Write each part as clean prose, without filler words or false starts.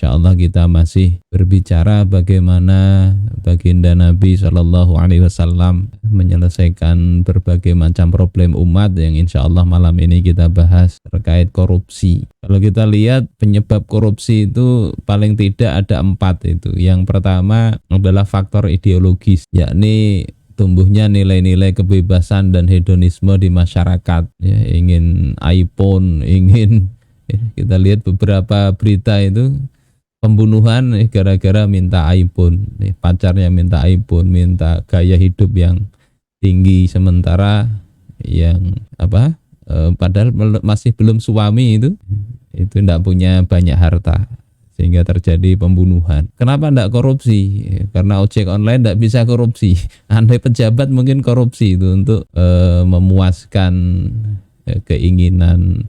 Insyaallah kita masih berbicara bagaimana baginda Nabi Shallallahu Alaihi Wasallam menyelesaikan berbagai macam problem umat yang insyaallah malam ini kita bahas terkait korupsi. Kalau kita lihat penyebab korupsi itu paling tidak ada 4 itu. Yang pertama adalah faktor ideologis, yakni tumbuhnya nilai-nilai kebebasan dan hedonisme di masyarakat. Ya, ingin iPhone, ingin kita lihat beberapa berita itu pembunuhan gara-gara minta iPhone, pacarnya minta iPhone, minta gaya hidup yang tinggi, sementara yang padahal masih belum suami itu tidak punya banyak harta sehingga terjadi pembunuhan. Kenapa tidak korupsi? Karena ojek online tidak bisa korupsi. Andai pejabat mungkin korupsi itu untuk memuaskan keinginan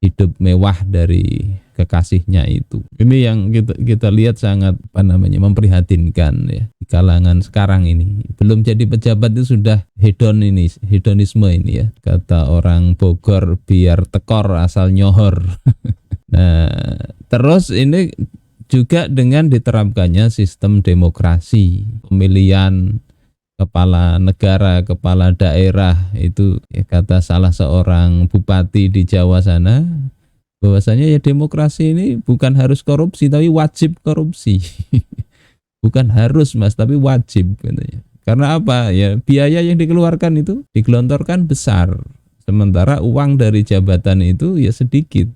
hidup mewah dari kekasihnya itu. Ini yang kita lihat sangat memprihatinkan ya di kalangan sekarang ini. Belum jadi pejabat itu sudah hedonisme ini ya. Kata orang Bogor, biar tekor asal nyohor. Nah, terus ini juga dengan diterapkannya sistem demokrasi, pemilihan kepala negara, kepala daerah itu ya, kata salah seorang bupati di Jawa sana, bahwasanya ya demokrasi ini bukan harus korupsi tapi wajib korupsi. Bukan harus Mas, tapi wajib katanya. Karena apa? Ya biaya yang dikeluarkan itu digelontorkan besar. Sementara uang dari jabatan itu ya sedikit.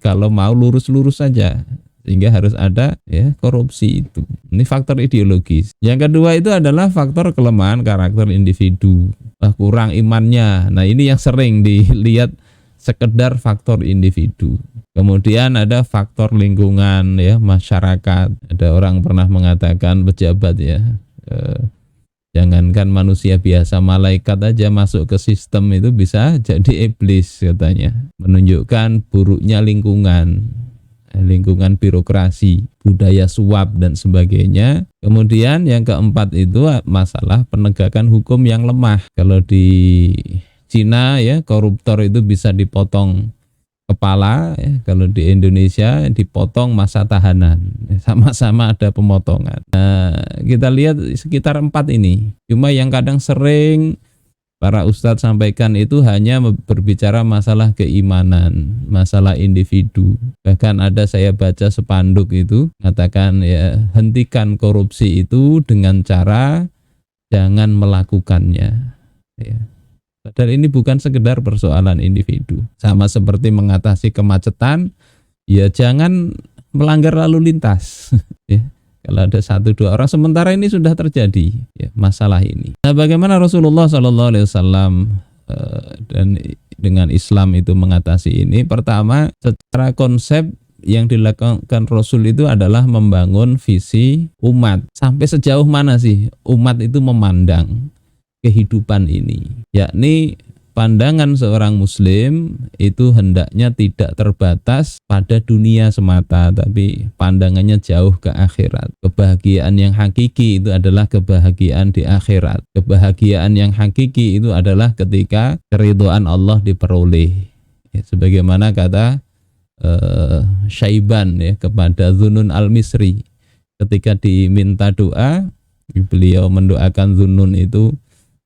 Kalau mau lurus-lurus saja. Sehingga harus ada ya korupsi itu. Ini faktor ideologis. Yang kedua itu adalah faktor kelemahan karakter individu. Kurang imannya. Nah, ini yang sering dilihat sekedar faktor individu. Kemudian ada faktor lingkungan ya, masyarakat. Ada orang pernah mengatakan pejabat ya, jangankan manusia biasa, malaikat aja masuk ke sistem itu bisa jadi iblis katanya. Menunjukkan buruknya lingkungan birokrasi, budaya suap dan sebagainya. Kemudian yang keempat itu masalah penegakan hukum yang lemah. Kalau di Cina ya koruptor itu bisa dipotong kepala ya. Kalau di Indonesia dipotong masa tahanan. Sama-sama ada pemotongan. Nah, kita lihat sekitar 4 ini. Cuma yang kadang sering para ustadz sampaikan itu hanya berbicara masalah keimanan, masalah individu. Bahkan ada saya baca spanduk itu mengatakan ya hentikan korupsi itu dengan cara jangan melakukannya. Ya. Padahal ini bukan sekedar persoalan individu. Sama seperti mengatasi kemacetan, ya jangan melanggar lalu lintas. Ya. Kalau ada 1-2 orang, sementara ini sudah terjadi ya, masalah ini. Nah, bagaimana Rasulullah SAW dan dengan Islam itu mengatasi ini? Pertama, secara konsep yang dilakukan Rasul itu adalah membangun visi umat. Sampai sejauh mana sih umat itu memandang kehidupan ini? Yakni pandangan seorang muslim itu hendaknya tidak terbatas pada dunia semata, tapi pandangannya jauh ke akhirat. Kebahagiaan yang hakiki itu adalah kebahagiaan di akhirat. Kebahagiaan yang hakiki itu adalah ketika keridhaan Allah diperoleh. Ya, sebagaimana kata Syaiban ya kepada Zunnun al-Misri ketika diminta doa, beliau mendoakan Zunnun itu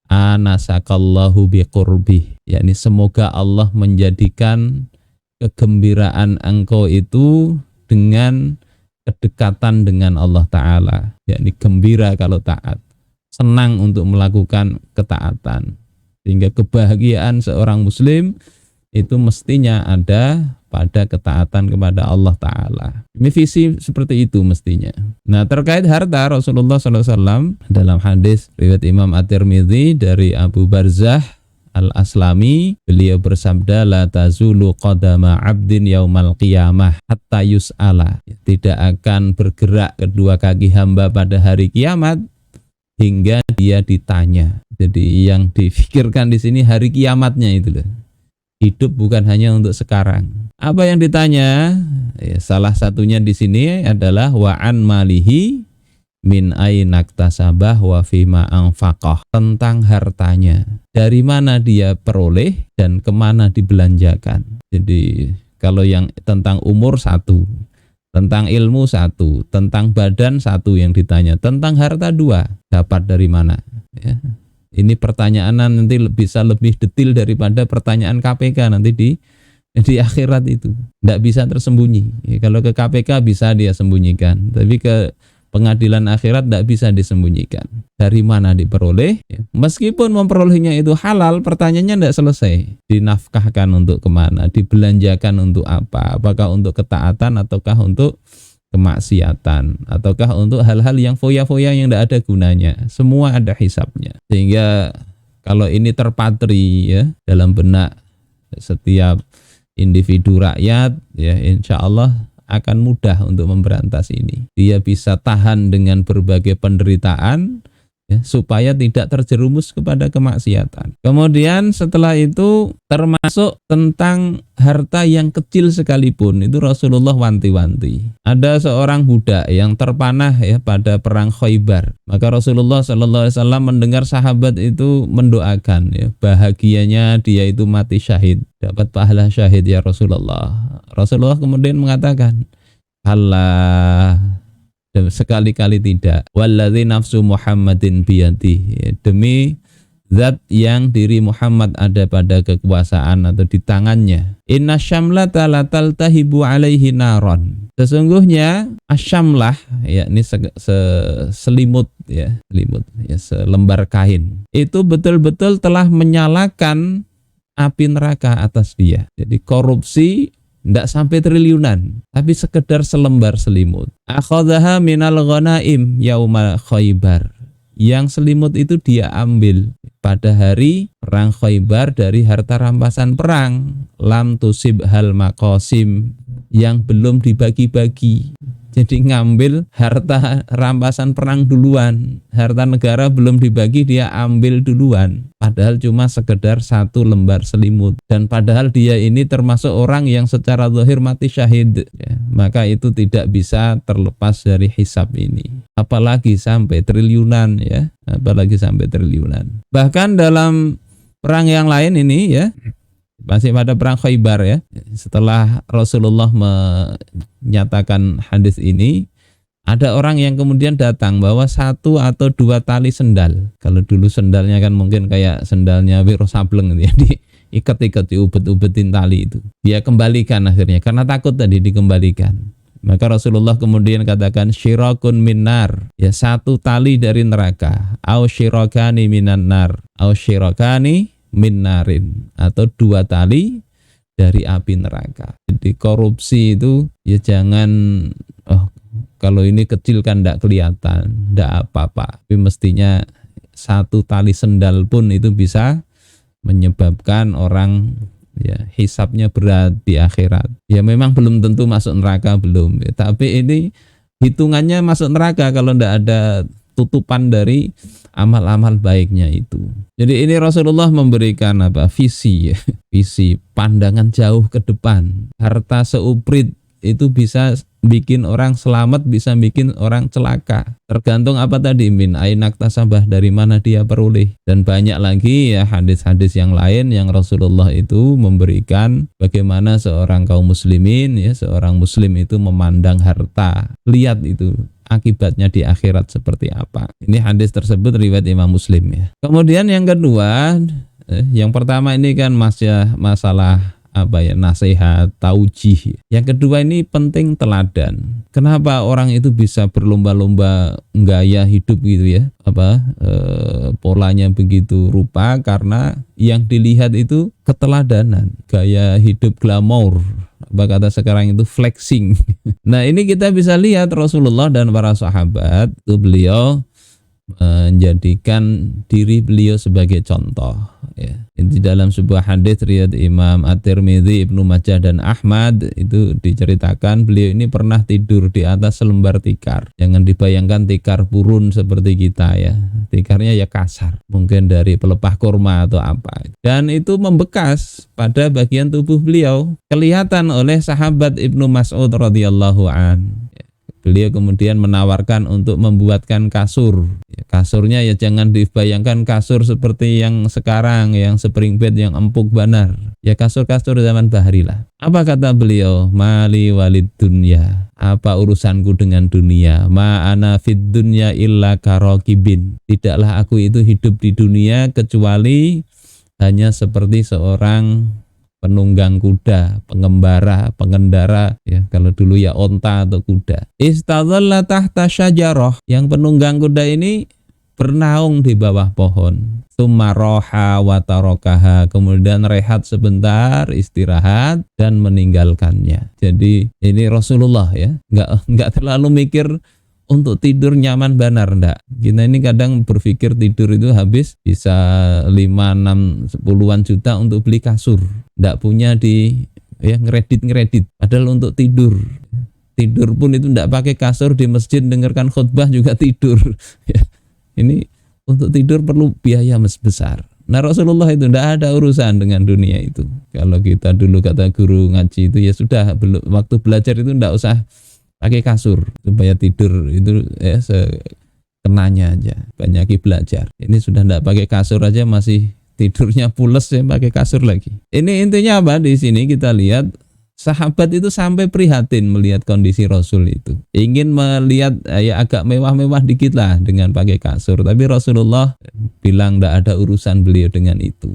anasakallahu biqurbih, yakni semoga Allah menjadikan kegembiraan engkau itu dengan kedekatan dengan Allah Ta'ala, yakni gembira kalau taat, senang untuk melakukan ketaatan, sehingga kebahagiaan seorang muslim itu mestinya ada pada ketaatan kepada Allah Ta'ala. Ini visi seperti itu mestinya. Nah, terkait harta, Rasulullah SAW dalam hadis riwayat Imam At-Tirmidzi dari Abu Barzah Al-Aslami, beliau bersabda, la tazulu qadama abdin yaumal qiyamah hatta yus'ala. Tidak akan bergerak kedua kaki hamba pada hari kiamat hingga dia ditanya. Jadi yang difikirkan di sini hari kiamatnya itu loh. Hidup bukan hanya untuk sekarang. Apa yang ditanya? Ya, salah satunya di sini adalah wa'an malihi min ainaktasabah wa fima anfaqah, tentang hartanya. Dari mana dia peroleh dan kemana dibelanjakan. Jadi kalau yang tentang umur 1, Tentang ilmu satu, tentang badan satu yang ditanya, tentang harta dua, dapat dari mana? Ya. Ini pertanyaan nanti bisa lebih detail daripada pertanyaan KPK nanti di akhirat itu. Tidak bisa tersembunyi. Ya, kalau ke KPK bisa dia sembunyikan, tapi ke pengadilan akhirat tidak bisa disembunyikan. Dari mana diperoleh? Ya. Meskipun memperolehnya itu halal, pertanyaannya tidak selesai. Dinafkahkan untuk kemana? Dibelanjakan untuk apa? Apakah untuk ketaatan ataukah untuk kemaksiatan? Ataukah untuk hal-hal yang foya-foya yang tidak ada gunanya? Semua ada hisabnya. Sehingga kalau ini terpatri ya dalam benak setiap individu rakyat, ya insya Allah akan mudah untuk memberantas ini. Dia bisa tahan dengan berbagai penderitaan ya, supaya tidak terjerumus kepada kemaksiatan. Kemudian setelah itu termasuk tentang harta yang kecil sekalipun, itu Rasulullah wanti-wanti. Ada seorang budak yang terpanah ya pada perang Khaybar. Maka Rasulullah SAW mendengar sahabat itu mendoakan ya, bahagianya dia itu mati syahid, dapat pahala syahid ya Rasulullah. Rasulullah kemudian mengatakan, Allah, sekali-kali tidak. Walladzi nafsu Muhammadin biyadihi, demi zat yang diri Muhammad ada pada kekuasaan atau di tangannya. Inna syamlata lataltahibu alaihi naron. Sesungguhnya asyamlah, yakni selimut ya, selimut ya, selembar kain. Itu betul-betul telah menyalakan api neraka atas dia. Jadi korupsi tidak sampai triliunan, tapi sekedar selembar selimut. Akhadhaha minal ghanaim yauma Khaybar. Yang selimut itu dia ambil pada hari perang Khaybar dari harta rampasan perang. Lam tusib hal maqasim, yang belum dibagi-bagi. Jadi ngambil harta rampasan perang duluan, harta negara belum dibagi dia ambil duluan. Padahal cuma sekedar satu lembar selimut. Dan padahal dia ini termasuk orang yang secara zahir mati syahid ya. Maka itu tidak bisa terlepas dari hisab ini. Apalagi sampai triliunan ya, apalagi sampai triliunan. Bahkan dalam perang yang lain ini ya, masih pada perang Khaybar ya, setelah Rasulullah menyatakan hadis ini, ada orang yang kemudian datang bawa satu atau dua tali sendal. Kalau dulu sendalnya kan mungkin kayak sendalnya Wiro Sableng gitu ya, diikat-ikat, diubet-ubetin tali itu. Dia kembalikan akhirnya karena takut tadi dikembalikan. Maka Rasulullah kemudian katakan syirakun minar, ya satu tali dari neraka, au syirakani minan nar, au syirakani min narin, atau dua tali dari api neraka. Jadi korupsi itu ya jangan, kalau ini kecil kan tidak kelihatan, tidak apa-apa, tapi mestinya satu tali sendal pun itu bisa menyebabkan orang ya hisabnya berat di akhirat. Ya memang belum tentu masuk neraka, belum ya, tapi ini hitungannya masuk neraka kalau tidak ada tutupan dari amal-amal baiknya itu. Jadi ini Rasulullah memberikan visi ya, visi pandangan jauh ke depan. Harta seuprit itu bisa bikin orang selamat, bisa bikin orang celaka. Tergantung apa tadi, min ainak tasabah, dari mana dia peroleh. Dan banyak lagi ya hadis-hadis yang lain yang Rasulullah itu memberikan bagaimana seorang kaum muslimin ya, seorang muslim itu memandang harta. Lihat itu akibatnya di akhirat seperti apa. Ini hadis tersebut riwayat Imam Muslim ya. Kemudian yang kedua, yang pertama ini kan masalah nasihat, taujih. Yang kedua ini penting teladan. Kenapa orang itu bisa berlomba-lomba gaya hidup gitu ya? Polanya begitu rupa karena yang dilihat itu keteladanan, gaya hidup glamour. Kata sekarang itu flexing. Nah ini kita bisa lihat Rasulullah dan para sahabat itu beliau menjadikan diri beliau sebagai contoh ya. Di dalam sebuah hadis riwayat Imam At-Tirmidzi, Ibnu Majah dan Ahmad itu diceritakan beliau ini pernah tidur di atas selembar tikar. Jangan dibayangkan tikar purun seperti kita ya. Tikarnya ya kasar, mungkin dari pelepah kurma atau apa. Dan itu membekas pada bagian tubuh beliau, kelihatan oleh sahabat Ibnu Mas'ud radhiyallahu an. Beliau kemudian menawarkan untuk membuatkan kasur. Kasurnya ya jangan dibayangkan kasur seperti yang sekarang, yang spring bed yang empuk banar. Ya kasur-kasur zaman bahari lah. Apa kata beliau? Mali walid dunya. Apa urusanku dengan dunia? Ma ana fid dunya illa karokibin. Tidaklah aku itu hidup di dunia kecuali hanya seperti seorang penunggang kuda, pengembara, pengendara, ya kalau dulu ya onta atau kuda. Istadhalla tahta syajarah, yang penunggang kuda ini bernaung di bawah pohon. Tsumma roha wa tarakaha, kemudian rehat sebentar, istirahat dan meninggalkannya. Jadi ini Rasulullah ya, enggak terlalu mikir untuk tidur nyaman benar enggak. Kita ini kadang berpikir tidur itu habis bisa 5, 6, 10-an juta untuk beli kasur. Enggak punya di ya ngeredit. Padahal untuk tidur pun itu enggak pakai kasur di masjid, dengarkan khutbah juga tidur. Ya. Ini untuk tidur perlu biaya besar. Nah Rasulullah itu enggak ada urusan dengan dunia itu. Kalau kita dulu kata guru ngaji itu ya sudah, waktu belajar itu enggak usah pakai kasur supaya tidur itu ya sekenanya aja, banyaki belajar. Ini sudah enggak pakai kasur aja masih tidurnya pules ya, pakai kasur lagi. Ini intinya apa? Di sini kita lihat sahabat itu sampai prihatin melihat kondisi Rasul itu. Ingin melihat ya agak mewah-mewah dikit lah dengan pakai kasur, tapi Rasulullah bilang enggak ada urusan beliau dengan itu.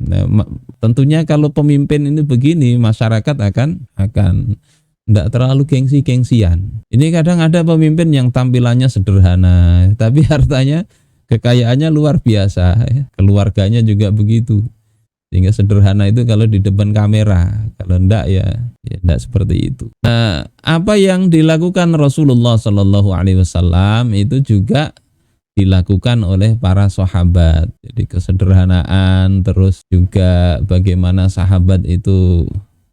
Nah, tentunya kalau pemimpin ini begini, masyarakat akan tidak terlalu gengsi-gengsian. Ini kadang ada pemimpin yang tampilannya sederhana, tapi hartanya, kekayaannya luar biasa. Ya. Keluarganya juga begitu. Sehingga sederhana itu kalau di depan kamera, kalau enggak ya enggak seperti itu. Nah, apa yang dilakukan Rasulullah Shallallahu Alaihi Wasallam itu juga dilakukan oleh para sahabat. Jadi kesederhanaan, terus juga bagaimana sahabat itu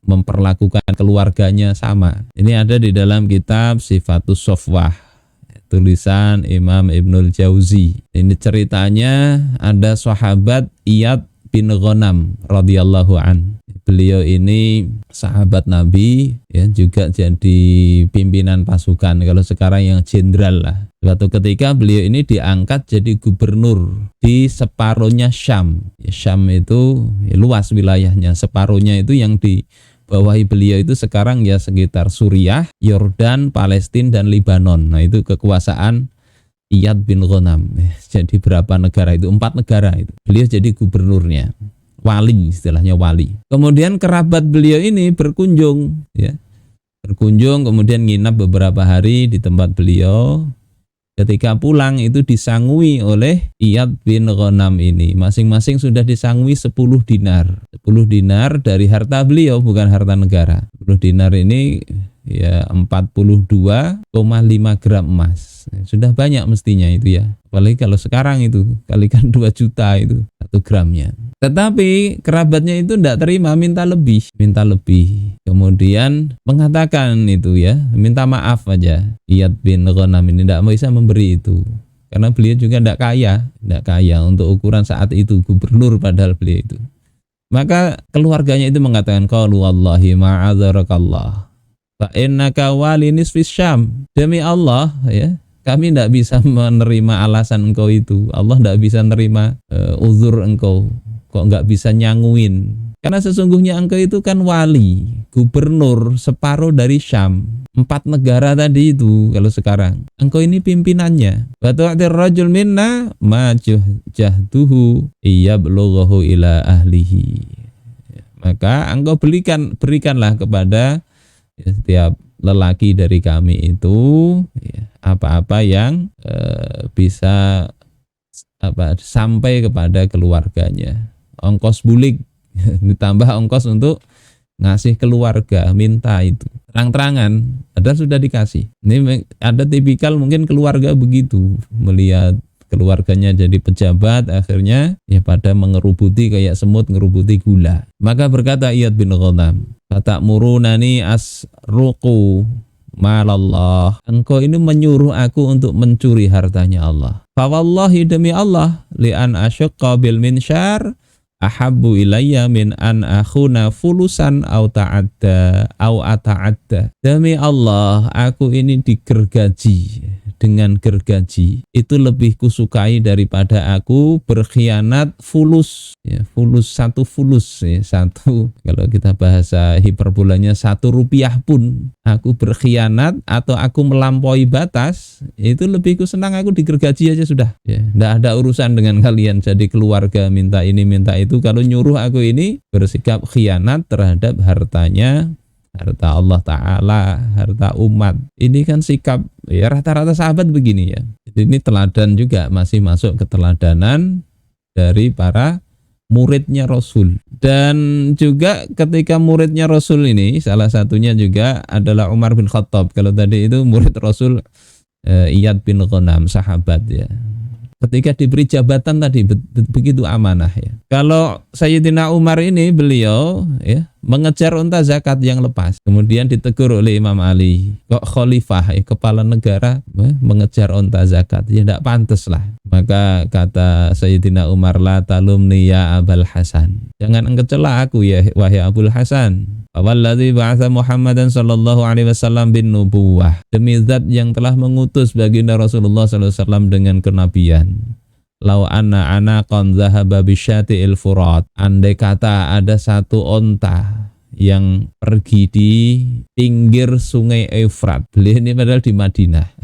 memperlakukan keluarganya sama. Ini ada di dalam kitab Sifatus Sofwah, tulisan Imam Ibnul Jauzi. Ini ceritanya ada sahabat Iyad bin Ghanam radhiyallahu an. Beliau ini sahabat Nabi, ya juga jadi pimpinan pasukan. Kalau sekarang yang jenderal lah. Suatu ketika beliau ini diangkat jadi gubernur di separuhnya Syam. Ya, Syam itu ya, luas wilayahnya. Separuhnya itu yang di bawahi beliau itu sekarang ya sekitar Suriah, Yordan, Palestina dan Libanon. Nah itu kekuasaan Iyad bin Ghanam. Jadi berapa negara itu? 4 negara itu. Beliau jadi gubernurnya, wali, istilahnya wali. Kemudian kerabat beliau ini berkunjung, ya, kemudian nginap beberapa hari di tempat beliau. Ketika pulang itu disangui oleh Iyad bin Ghanam ini. Masing-masing sudah disangui 10 dinar. 10 dinar dari harta beliau, bukan harta negara. 10 dinar ini ya 42,5 gram emas. Sudah banyak mestinya itu ya. Apalagi kalau sekarang itu kalikan 2 juta itu 1 gramnya. Tetapi kerabatnya itu tidak terima, minta lebih. Kemudian mengatakan itu ya, minta maaf aja. Iyad bin Ghanam ini tidak bisa memberi itu. Karena beliau juga tidak kaya untuk ukuran saat itu, gubernur padahal beliau itu. Maka keluarganya itu mengatakan, qalu wallahi ma'adzarakallah fa innaka wali nisfis Syam. Demi Allah ya, kami tidak bisa menerima alasan engkau itu. Allah tidak bisa menerima uzur engkau. Kok nggak bisa nyanguin? Karena sesungguhnya engkau itu kan wali, gubernur separuh dari Syam. 4 negara tadi itu kalau sekarang. Engkau ini pimpinannya. Wa tu'tir rajul minna ma jahduhu iyablughahu ila ahlihi. Maka engkau berikanlah kepada setiap lelaki dari kami itu apa-apa yang bisa sampai kepada keluarganya. Ongkos bulik ditambah ongkos untuk ngasih keluarga, minta itu terang-terangan, padahal sudah dikasih. Ini ada tipikal mungkin keluarga begitu, melihat keluarganya jadi pejabat, akhirnya ya pada mengerubuti kayak semut ngerubuti gula. Maka berkata Iyad bin Ghanam, fatamurunani asruqu malallah, engkau ini menyuruh aku untuk mencuri hartanya Allah. Fa wallahi, demi Allah, li an asyqa bil minsyar ahabbu ilayya min an akhuna fulusan au ta'adda au ata'adda. Demi Allah, aku ini digergaji dengan gergaji itu lebih kusukai daripada aku berkhianat fulus, ya, fulus satu fulus, ya, satu, kalau kita bahasa hiperbolanya Rp1 pun aku berkhianat atau aku melampaui batas, itu lebih ku senang aku digergaji aja sudah, ya, nggak ada urusan dengan kalian jadi keluarga minta ini minta itu. Kalau nyuruh aku ini bersikap khianat terhadap hartanya, harta Allah Ta'ala, harta umat. Ini kan sikap, ya rata-rata sahabat begini ya. Jadi ini teladan juga, masih masuk ke teladanan dari para muridnya Rasul. Dan juga ketika muridnya Rasul ini, salah satunya juga adalah Umar bin Khattab. Kalau tadi itu murid Rasul, Iyad bin Ghanam, sahabat ya. Ketika diberi jabatan tadi begitu amanah ya. Kalau Sayyidina Umar ini beliau ya mengejar unta zakat yang lepas. Kemudian ditegur oleh Imam Ali, kok khalifah ya, kepala negara mengejar unta zakat, ya tidak pantas lah. Maka kata Sayyidina Umar, la talumni ya Abul Hasan. Jangan engkau cela aku ya wahai Abul Hasan. Walladzi ba'atsa Muhammadan sallallahu alaihi wasallam bin nubuwah. Demi zat yang telah mengutus baginda Rasulullah sallallahu alaihi wasallam dengan kenabian. Lau anna anaqan dhahaba bisyati'il furat. Andai kata ada satu onta yang pergi di pinggir sungai Efrat. Beliau ini padahal di Madinah.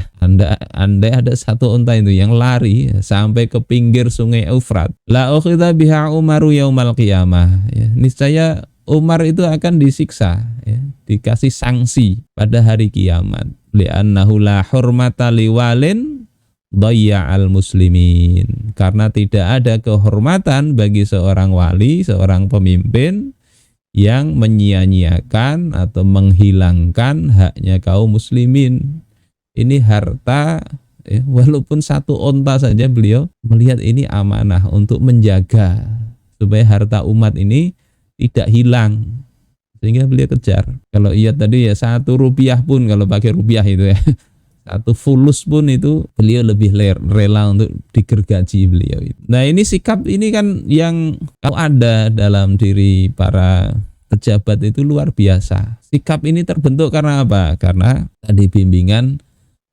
Andai ada satu onta itu yang lari sampai ke pinggir sungai Efrat. La ukhidha biha Umaru yaumal qiyamah. Ya, niscaya Umar itu akan disiksa, ya, dikasih sanksi pada hari kiamat. Li'annahu la hurmata liwalin dhayya'al muslimin. Karena tidak ada kehormatan bagi seorang wali, seorang pemimpin yang menyia-nyiakan atau menghilangkan haknya kaum muslimin. Ini harta, ya, walaupun satu onta saja beliau melihat ini amanah untuk menjaga supaya harta umat ini tidak hilang, sehingga beliau kejar. Kalau iya tadi ya Rp1 pun, kalau pakai rupiah itu ya, satu fulus pun itu beliau lebih rela untuk digergaji beliau itu. Nah ini sikap ini kan yang kalau ada dalam diri para pejabat itu luar biasa. Sikap ini terbentuk karena apa? Karena tadi bimbingan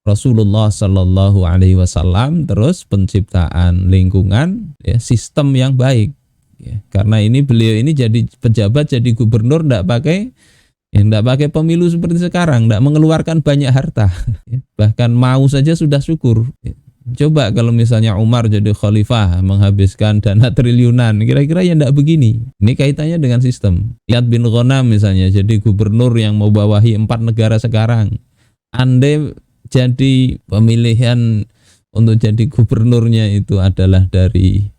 Rasulullah Sallallahu Alaihi Wasallam, terus penciptaan lingkungan, ya, sistem yang baik. Ya, karena ini beliau ini jadi pejabat, jadi gubernur tidak pakai pemilu seperti sekarang, tidak mengeluarkan banyak harta, ya, bahkan mau saja sudah syukur. Ya. Coba kalau misalnya Umar jadi khalifah menghabiskan dana triliunan, kira-kira ya tidak begini. Ini kaitannya dengan sistem. Iyad bin Ghanam misalnya jadi gubernur yang mau bawahi 4 negara sekarang. Andai jadi pemilihan untuk jadi gubernurnya itu adalah dari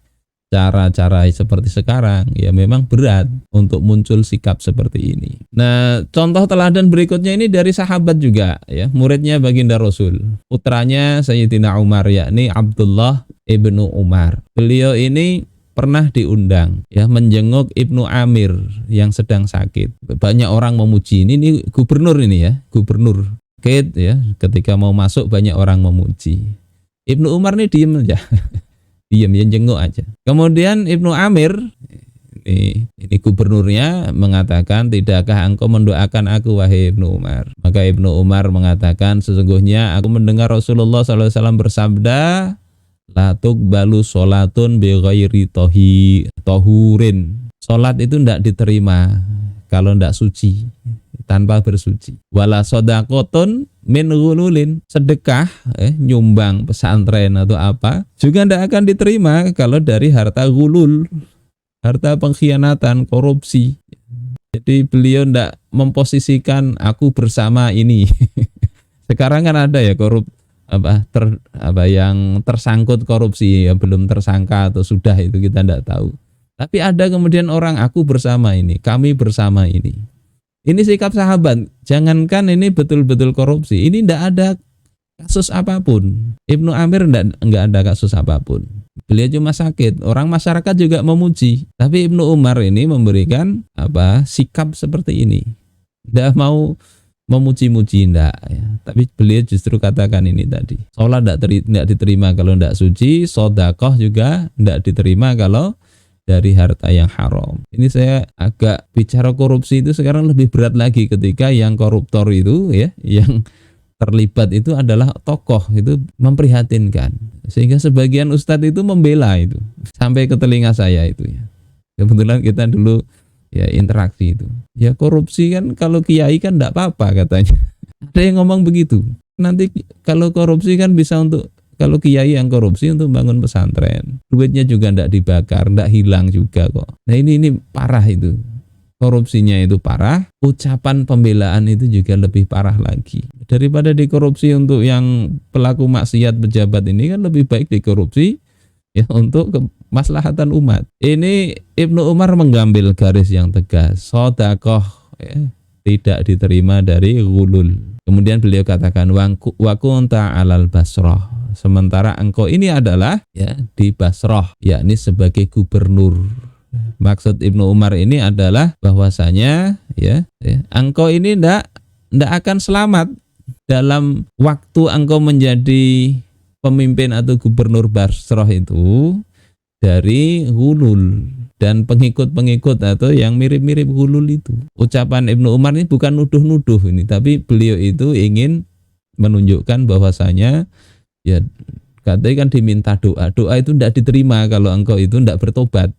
cara-cara seperti sekarang, ya memang berat untuk muncul sikap seperti ini. Nah, contoh teladan berikutnya ini dari sahabat juga, ya, muridnya baginda Rasul, putranya Sayyidina Umar, yakni Abdullah ibnu Umar. Beliau ini pernah diundang, ya, menjenguk Ibnu Amir yang sedang sakit. Banyak orang memuji, ini gubernur ini ya, gubernur. Ya, ketika mau masuk banyak orang memuji. Ibnu Umar ini diem aja. Diam ya, jenguk aja. Kemudian Ibnu Amir ini gubernurnya mengatakan, tidakkah engkau mendoakan aku wahai Ibnu Umar? Maka Ibnu Umar mengatakan, sesungguhnya aku mendengar Rasulullah SAW bersabda, la tuqbalu sholatun bi ghairi tohurin. Sholat itu tidak diterima kalau tidak suci, tanpa bersuci. Wala sodakotun min ghululin, sedekah, nyumbang pesantren atau apa, juga tidak akan diterima kalau dari harta ghulul, harta pengkhianatan, korupsi. Jadi beliau tidak memposisikan aku bersama ini. Sekarang kan ada ya yang tersangkut korupsi, ya belum tersangka atau sudah, itu kita tidak tahu. Tapi ada kemudian orang aku bersama ini, kami bersama ini. Ini sikap sahabat. Jangankan ini betul-betul korupsi, ini tidak ada kasus apapun. Ibnu Amir enggak ada kasus apapun. Beliau cuma sakit. Orang masyarakat juga memuji. Tapi Ibnu Umar ini memberikan sikap seperti ini. Tidak mau memuji-muji, enggak, ya. Tapi beliau justru katakan ini tadi. Sholat tidak diterima kalau tidak suci. Sedekah juga tidak diterima kalau dari harta yang haram. Ini saya agak bicara korupsi itu sekarang lebih berat lagi ketika yang koruptor itu ya, yang terlibat itu adalah tokoh, itu memprihatinkan. Sehingga sebagian ustadz itu membela itu sampai ke telinga saya itu ya. Kebetulan kita dulu ya interaksi itu. Ya korupsi kan kalau kiai kan enggak apa-apa katanya. Ada yang ngomong begitu. Nanti kalau korupsi kan bisa untuk, kalau kiai yang korupsi untuk bangun pesantren, duitnya juga enggak dibakar, enggak hilang juga kok. Nah ini parah itu. Korupsinya itu parah, ucapan pembelaan itu juga lebih parah lagi. Daripada dikorupsi untuk yang pelaku maksiat pejabat ini kan lebih baik dikorupsi ya untuk kemaslahatan umat. Ini Ibnu Umar mengambil garis yang tegas. Sedekah ya, tidak diterima dari ghulul. Kemudian beliau katakan wa kunta 'alal Basrah. Sementara engkau ini adalah ya di Basrah, yakni sebagai gubernur. Maksud Ibnu Umar ini adalah bahwasanya ya engkau ini ndak akan selamat dalam waktu engkau menjadi pemimpin atau gubernur Basrah itu dari ghulul dan pengikut-pengikut atau yang mirip-mirip ghulul itu. Ucapan Ibnu Umar ini bukan nuduh-nuduh ini, tapi beliau itu ingin menunjukkan bahwasanya ya katanya kan diminta doa. Doa itu tidak diterima kalau engkau itu tidak bertobat.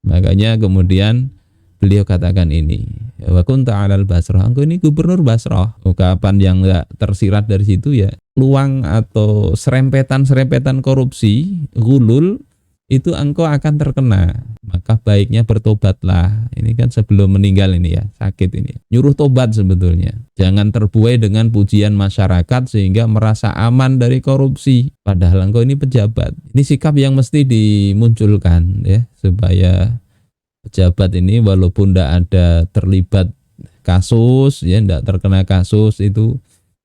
Makanya kemudian beliau katakan ini, wa kunta 'alal Basrah, engkau ini gubernur Basrah. Ungkapan yang enggak tersirat dari situ ya, peluang atau serempetan korupsi, ghulul itu engkau akan terkena. Maka baiknya bertobatlah. Ini kan sebelum meninggal ini ya, sakit ini. Nyuruh tobat sebetulnya. Jangan terbuai dengan pujian masyarakat sehingga merasa aman dari korupsi. Padahal engkau ini pejabat. Ini sikap yang mesti dimunculkan ya, supaya pejabat ini walaupun tidak ada terlibat kasus ya, tidak terkena kasus, itu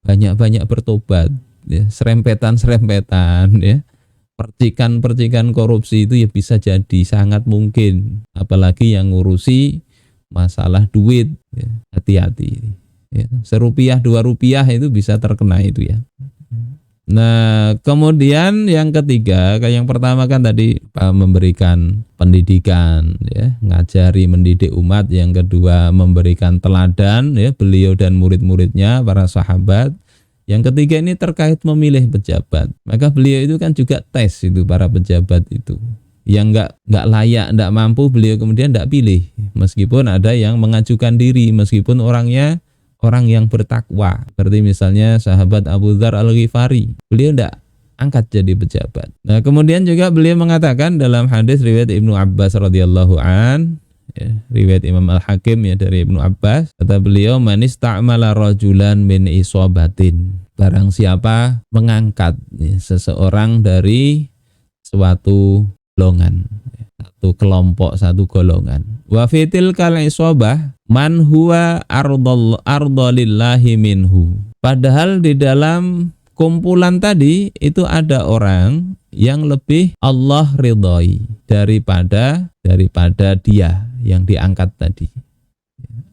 banyak-banyak bertobat ya. Serempetan ya, percikan korupsi itu ya bisa jadi sangat mungkin, apalagi yang ngurusi masalah duit ya. Hati-hati ya. Serupiah dua rupiah itu bisa terkena itu ya. Nah kemudian yang ketiga, kayak yang pertama kan tadi memberikan pendidikan ya, ngajari mendidik umat. Yang kedua memberikan teladan ya, beliau dan murid-muridnya para sahabat. Yang ketiga ini terkait memilih pejabat. Maka beliau itu kan juga tes itu para pejabat itu. Yang enggak layak, enggak mampu, beliau kemudian enggak pilih. Meskipun ada yang mengajukan diri, meskipun orangnya orang yang bertakwa. Seperti misalnya sahabat Abu Dzar Al-Ghifari. Beliau enggak angkat jadi pejabat. Nah, kemudian juga beliau mengatakan dalam hadis riwayat Ibnu Abbas radhiyallahu an, ya, riwayat Imam Al-Hakim ya dari Ibnu Abbas, kata beliau, man ista'mala rajulan min isobatin, barang siapa mengangkat ya, seseorang dari suatu golongan, satu kelompok, satu golongan, wa fitil kal isobah man huwa ardalillahi minhu, padahal di dalam kumpulan tadi itu ada orang yang lebih Allah ridhoi daripada dia yang diangkat tadi.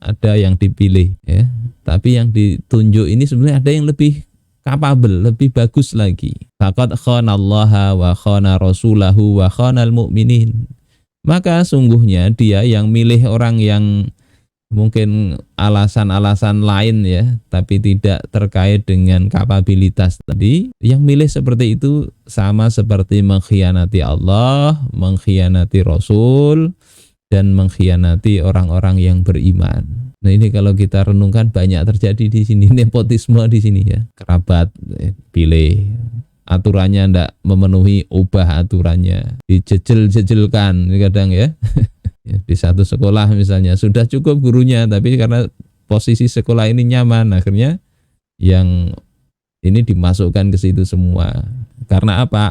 Ada yang dipilih ya, tapi yang ditunjuk ini sebenarnya ada yang lebih kapabel, lebih bagus lagi. Faqad khanallaha wa khana rasulahu wa khanal mu'minin. Maka sungguhnya dia yang milih orang yang mungkin alasan-alasan lain ya, tapi tidak terkait dengan kapabilitas tadi, yang milih seperti itu sama seperti mengkhianati Allah, mengkhianati Rasul, dan mengkhianati orang-orang yang beriman. Nah ini kalau kita renungkan banyak terjadi di sini, nepotisme di sini ya, kerabat pilih, aturannya tidak memenuhi, ubah aturannya, dijejel-jejelkan kadang ya. Di satu sekolah misalnya sudah cukup gurunya, tapi karena posisi sekolah ini nyaman, akhirnya yang ini dimasukkan ke situ semua. Karena apa?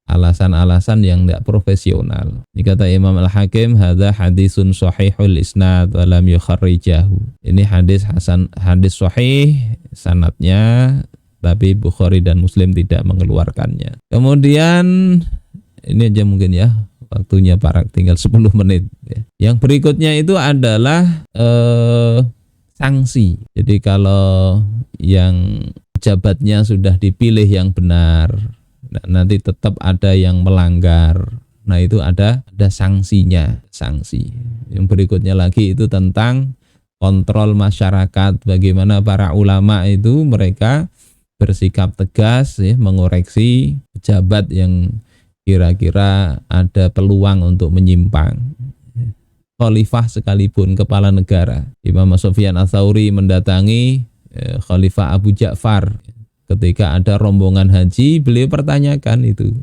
Alasan-alasan yang tidak profesional. Ini kata Imam Al-Hakim, hadza hadisun sahihul isnad wa lam yukharrijahu. Ini hadis hasan, hadis sahih sanadnya, tapi Bukhari dan Muslim tidak mengeluarkannya. Kemudian ini aja mungkin ya, waktunya parak tinggal 10 menit ya. Yang berikutnya itu adalah sanksi. Jadi kalau yang pejabatnya sudah dipilih yang benar, nanti tetap ada yang melanggar, Nah itu ada sanksinya, sanksi. Yang berikutnya lagi itu tentang kontrol masyarakat, bagaimana para ulama itu mereka bersikap tegas ya, mengoreksi pejabat yang kira-kira ada peluang untuk menyimpang. Khalifah sekalipun, kepala negara. Imam Sufyan Ats-Tsauri mendatangi Khalifah Abu Ja'far ketika ada rombongan haji, beliau pertanyakan itu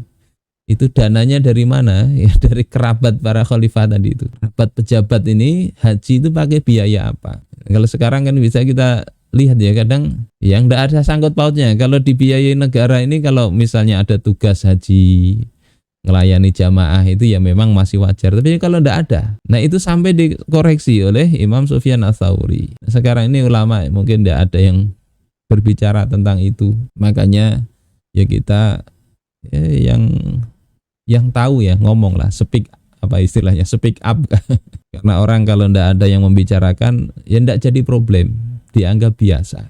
dananya dari mana? Ya dari kerabat para khalifah tadi itu. Kerabat pejabat ini haji itu pakai biaya apa? Kalau sekarang kan bisa kita lihat ya, kadang yang tidak ada sangkut pautnya. Kalau dibiayai negara ini, kalau misalnya ada tugas haji melayani jamaah itu ya memang masih wajar. Tapi kalau tidak ada, nah itu sampai dikoreksi oleh Imam Sufyan Ats-Tsauri. Sekarang ini ulama mungkin tidak ada yang berbicara tentang itu. Makanya ya kita yang tahu ya ngomong lah, speak apa istilahnya, speak up. Karena orang kalau tidak ada yang membicarakan ya tidak jadi problem, dianggap biasa.